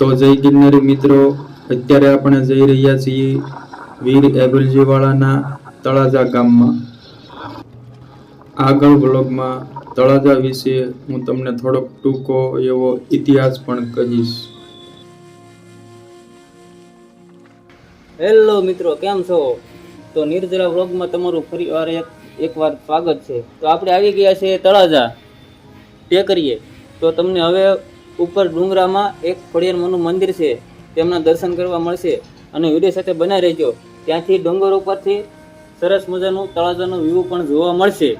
તો જય ગિરનારી મિત્રો, અત્યારે આપણે જઈ રહ્યા છીએ વીર એબલજીવાળાના તળાજા ગામમાં. આગળ બ્લોગમાં તળાજા વિશે હું તમને થોડોક ટૂંકો એવો ઇતિહાસ પણ કહીશ. હેલો મિત્રો, કેમ છો? તો નિર્જરા વ્લોગમાં તમારું ફરીવાર એકવાર સ્વાગત છે. તો આપણે આવી ગયા છે તળાજા ટેકરીએ. તો તમને હવે ઉપર ડુંગરામાં એક ખોડિયારમાંનું મંદિર છે, તેમના દર્શન કરવા મળશે અને વિડીયો સાથે બનાવી રહેજો. ત્યાંથી ડુંગર ઉપરથી સરસ મજાનું તળાજાનું વ્યૂ પણ જોવા મળશે.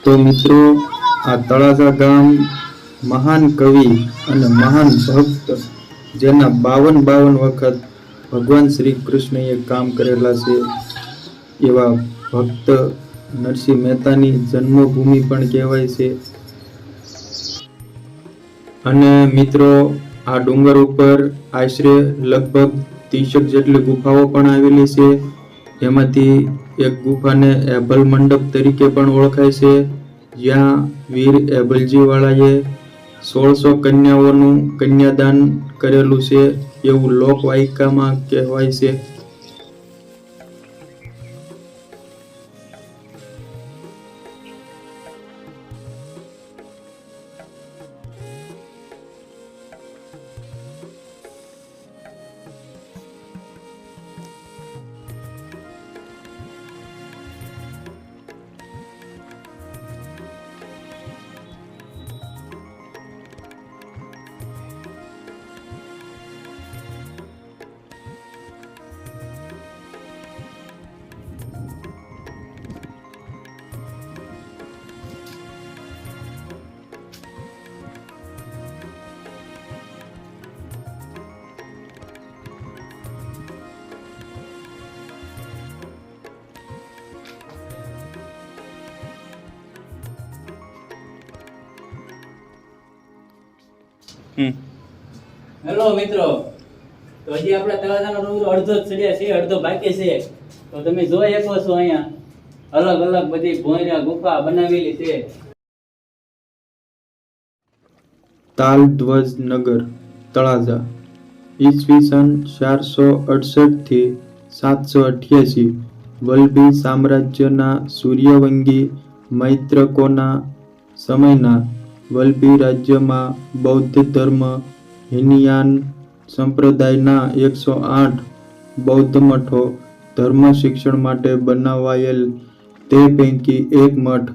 તો મિત્રો, આ તળાજા ગામ મહાન કવિ અને મહાન ભક્ત, જેના 52 વખત ભગવાન શ્રી કૃષ્ણએ કામ કરેલા છે, એવા ભક્ત નરસિંહ મહેતાની જન્મભૂમિ પણ કહેવાય છે. અને મિત્રો, આ ડુંગર ઉપર આશરે લગભગ 30 જેટલી ગુફાઓ પણ આવેલી છે. એમાંથી એક ગુફાને એભલ મંડપ તરીકે પણ ઓળખાય છે, જ્યાં વીર એબલજીવાળાએ 1600 કન્યાઓનું કન્યાદાન કરેલું છે એવું લોકવાયકામાં કહેવાય છે. હેલો મિત્રો, તો હજી આપણે તળાજાનો ડુંગરો અડધો જ ચડ્યા છે, અડધો બાકી છે. તો તમે જોઈ શકો છો, અહીંયા અલગ અલગ બધી ભોંયરા ગુફા બનાવેલી છે. તાલધ્વજ નગર તળાજા ઈસવીસન 468 થી 788 વલ્લભી સામ્રાજ્યના સૂર્યવંશી મૈત્રકોના સમયના વલ્લભી રાજ્યમાં બૌદ્ધ ધર્મ હિનયાન સંપ્રદાયના 108 બૌદ્ધ મઠો ધર્મ શિક્ષણ માટે બનાવાયેલ. તે પૈકી એક મઠ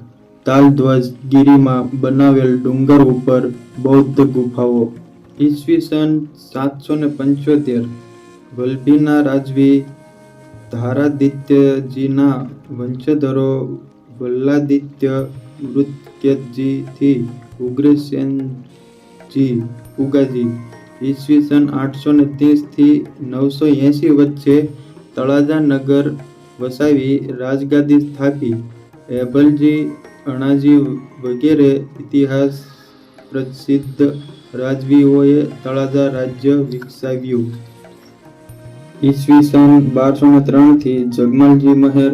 તાલધ્વજ ગીરીમાં બનાવેલ ડુંગર ઉપર બૌદ્ધ ગુફાઓ. ઈસવીસન 775 વલ્લભીના રાજવી ધારાદિત્યજીના વંશધરો વલ્લાદિત્ય વૃત્કેતજી થી ઉગ્રસેનજી ઉગાજી ઈસવીસન 830 થી 980 વચ્ચે તળાજા નગર વસાવી રાજગાદી સ્થાપી. એબલજી, અણાજી વગેરે ઇતિહાસ પ્રસિદ્ધ રાજવીઓએ તળાજા રાજ્ય વિકસાવ્યું. ઈસવીસન 1203 થી જગમાલજી મહેર,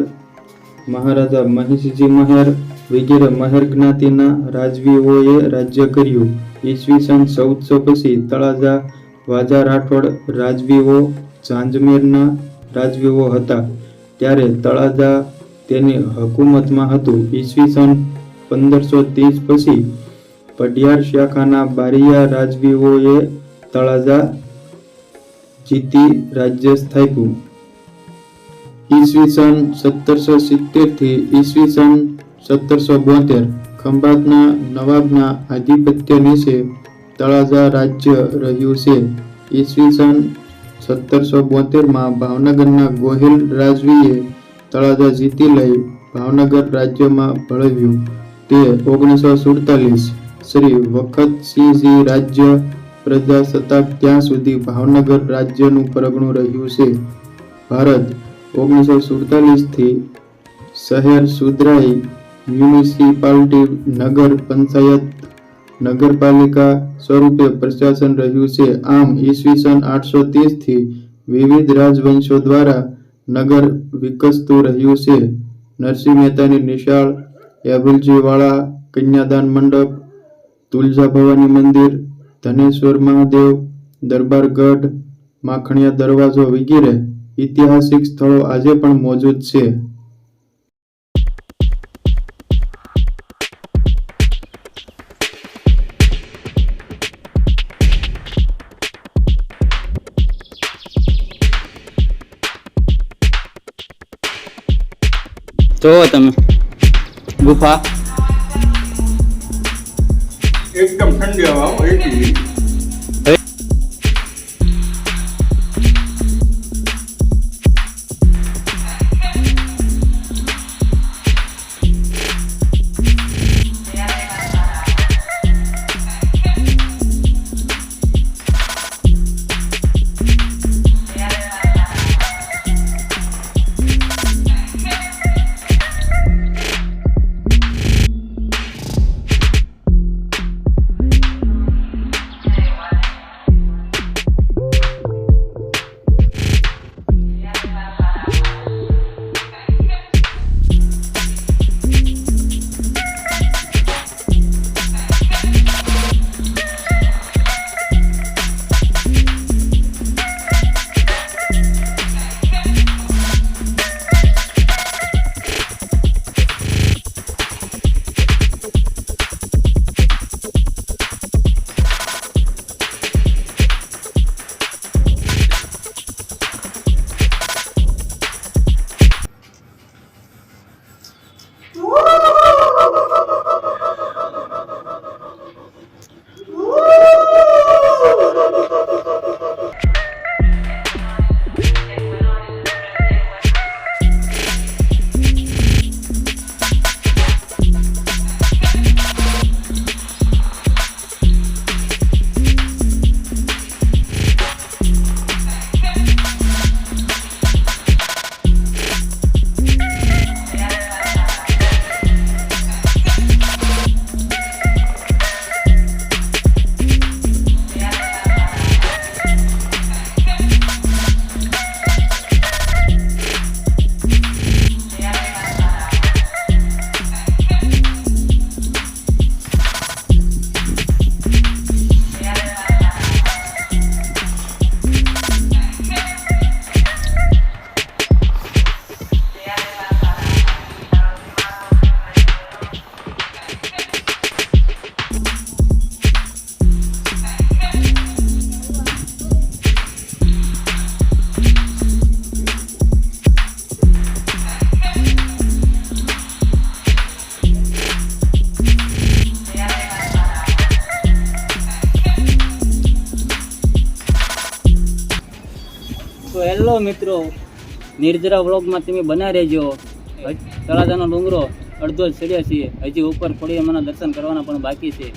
મહારાજા મહિષજી મહેર વગેરે મહેર જ્ઞાતિના રાજવીઓએ રાજ્ય કર્યું. ઈસવીસન 1400 પછી તળાજા વાજા રાઠોડ રાજવીઓ ઝાંઝમેરના રાજવીઓ હતા, ત્યારે તળાજા તેની હકુમતમાં હતું. ઈસવીસન 1530 પછી પઢિયાર શાખાના બારીયા રાજવીઓએ તળાજા જીતી રાજ્ય સ્થાપ્યું. ઈસવીસન 1770 થી ઈસવીસન 1772 ખંભાતના નવાબના આધિપત્ય નીચે તળાજા રાજ્ય રહ્યું છે. ઈસવીસન 1772 ભાવનગરના ગોહિલ રાજવીએ તળાજા જીતી લઈ ભાવનગર રાજ્યમાં ભળવ્યું. તે 1947 શ્રી વખતસિંહજી રાજ્ય પ્રજાસત્તાક ત્યાં સુધી ભાવનગર રાજ્યનું પરગણું રહ્યું છે. ભારત 1947 થી શહેર સુધરાઈ મ્યુનિસિપાલિટી નગર પંચાયત નગરપાલિકા સ્વરૂપે પ્રશાસન રહ્યું છે. આમ ઈસવીસન 830 થી વિવિધ રાજવંશો દ્વારા નગર વિકસતું રહ્યું છે. નરસિંહ મહેતાની નિશાળ, એબલજીવાળા કન્યાદાન મંડપ, તુલજા ભવાની મંદિર, ધનેશ્વર મહાદેવ, દરબારગઢ, માખણીયા દરવાજો વગેરે ઐતિહાસિક સ્થળો આજે પણ મોજૂદ છે. જોવો તમે ગુફા એકદમ ઠંડી હવા હો, એટલી તો હેલો મિત્રો, નિર્જરા વ્લોગમાં તમે બના રહેજો. તળાજાનો ડુંગરો અડધો જ ચડ્યા છીએ, હજી ઉપર પડી એમાંના દર્શન કરવાના પણ બાકી છે.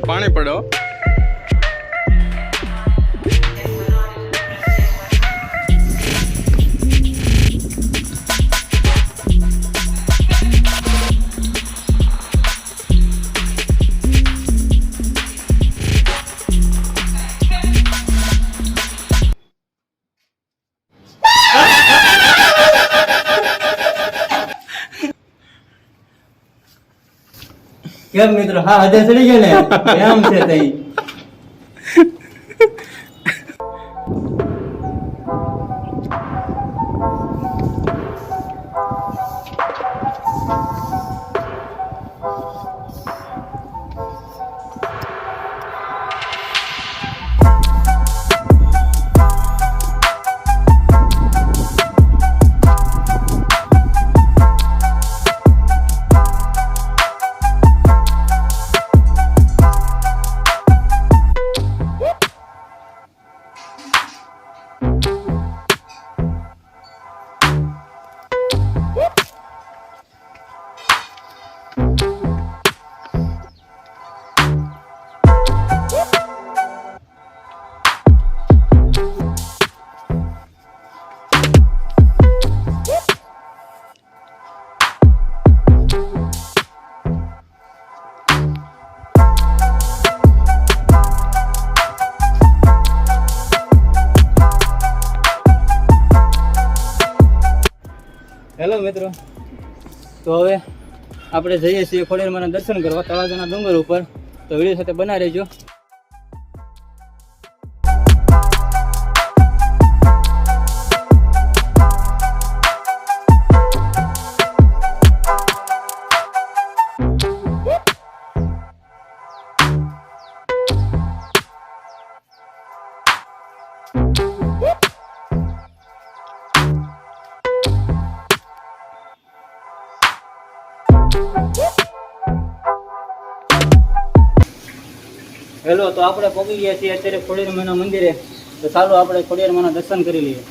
પાણી પડો. કેમ મિત્રો, હા હદે ચડી ગયા ને, એમ છે તઈ. હેલો મિત્રો, તો હવે આપણે જઈએ છીએ ખોડિયારમાંના દર્શન કરવા તળાજાના ડુંગર ઉપર. તો વિડીયો સાથે બના રહેજો. હેલો, તો આપણે પહોંચી ગયા છીએ અત્યારે ખોડિયારમાંના મંદિરે. તો ચાલો આપણે ખોડિયારમાંના દર્શન કરી લઈએ.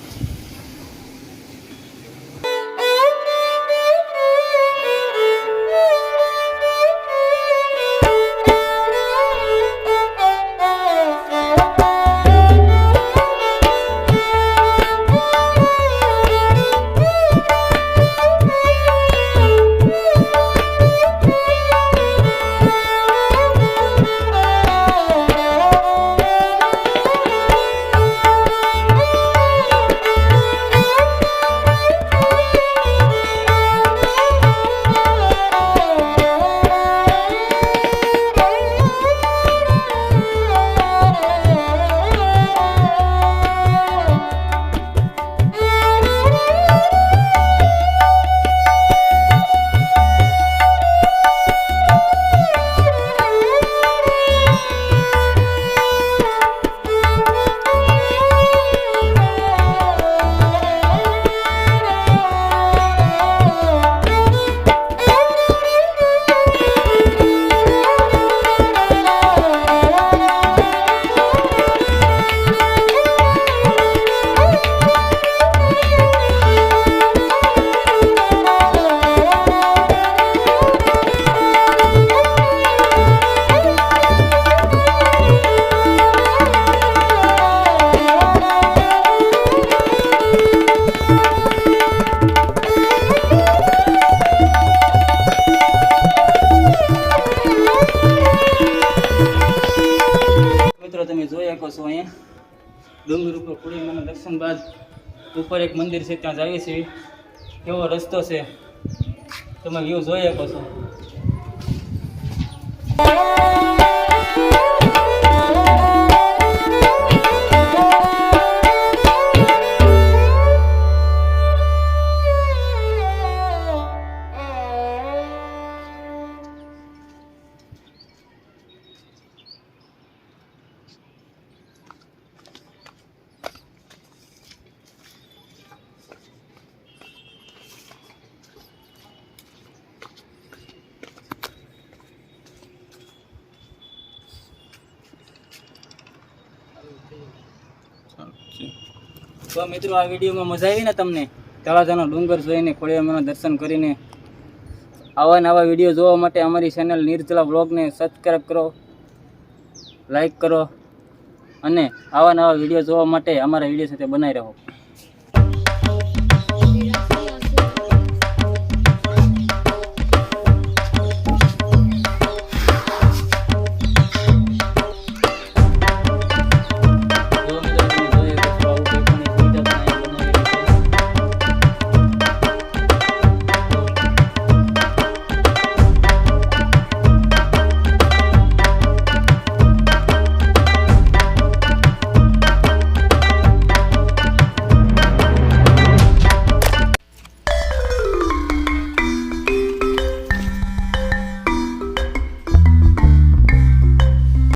તમે જોઈ શકો છો અહીંયા ડુંગર ઉપર ખોડિયારમાંના દર્શન બાદ ઉપર એક મંદિર છે, ત્યાં જઈએ છીએ. કેવો રસ્તો છે તમે વ્યૂ જોઈ શકો છો. તો મિત્રો, આ વિડીયોમાં મજા આવી ને તમને? તળાજાનો ડુંગર જોઈને, ખોડિયારમાંના દર્શન કરીને. આવા નવા વિડીયો જોવા માટે અમારી ચેનલ નિર્જલા વ્લોગને સબસ્ક્રાઈબ કરો, લાઈક કરો અને આવા નવા વિડીયો જોવા માટે અમારા વિડીયો સાથે બનાવી રહો.